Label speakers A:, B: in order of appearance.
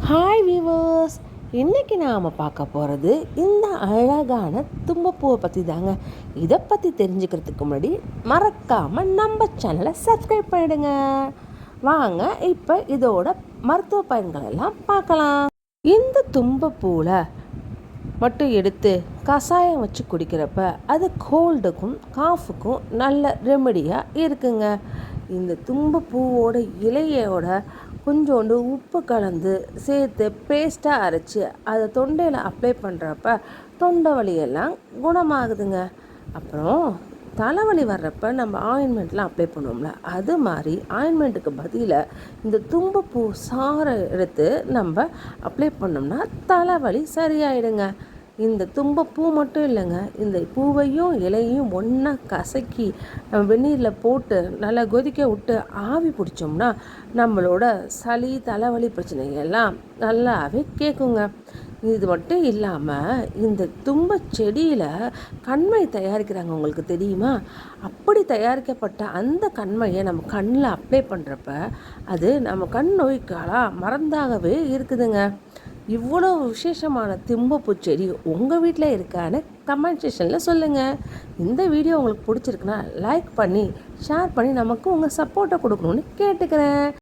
A: Hi viewers, இன்றைக்கி நாம் பார்க்க போகிறது இந்த அழகான தும்பப்பூவை பற்றி தாங்க. இதை பற்றி தெரிஞ்சுக்கிறதுக்கு முன்னாடி மறக்காமல் நம்ம சேனலை சப்ஸ்கிரைப் பண்ணிடுங்க. வாங்க இப்போ இதோட மருத்துவ பயன்கள் எல்லாம் பார்க்கலாம். இந்த தும்பப்பூவில் மட்டும் எடுத்து கஷாயம் வச்சு குடிக்கிறப்ப அது கோல்டுக்கும் காஃபுக்கும் நல்ல ரெமெடியாக இருக்குங்க. இந்த தும்பப்பூவோட இலையோட கொஞ்சோண்டு உப்பு கலந்து சேர்த்து பேஸ்ட்டாக அரைச்சி அதை தொண்டையில் அப்ளை பண்ணுறப்ப தொண்டை வலியெல்லாம் குணமாகுதுங்க. அப்புறம் தலைவலி வர்றப்ப நம்ம ஆயின்மெண்ட்லாம் அப்ளை பண்ணுவோம்ல, அது மாதிரி ஆயின்மெண்ட்டுக்கு பதிலாக இந்த தும்பப்பூ சாறை எடுத்து நம்ம அப்ளை பண்ணோம்னா தலைவலி சரியாயிடுங்க. இந்த தும்பப்பூ மட்டும் இல்லைங்க, இந்த பூவையும் இலையும் ஒன்றா கசக்கி நம்ம வெந்நீரில் போட்டு நல்லா கொதிக்க விட்டு ஆவி பிடிச்சோம்னா நம்மளோட சளி தலைவலி பிரச்சனைகள்லாம் நல்லாவே கேட்குங்க. இது மட்டும் இல்லாமல் இந்த தும்ப செடியில் கண்மை தயாரிக்கிறாங்க, உங்களுக்கு தெரியுமா? அப்படி தயாரிக்கப்பட்ட அந்த கண்மையை நம்ம கண்ணில் அப்ளை பண்ணுறப்ப அது நம்ம கண் நோய்க்காலாம் மருந்தாகவே இருக்குதுங்க. இவ்வளோ விசேஷமான தும்பப்பூ செடி உங்கள் வீட்டில் இருக்கான்னு கமெண்ட் செக்ஷனில் சொல்லுங்கள். இந்த வீடியோ உங்களுக்கு பிடிச்சிருக்குன்னா லைக் பண்ணி ஷேர் பண்ணி நமக்கு உங்கள் சப்போர்ட்டை கொடுக்கணுன்னு கேட்டுக்கிறேன்.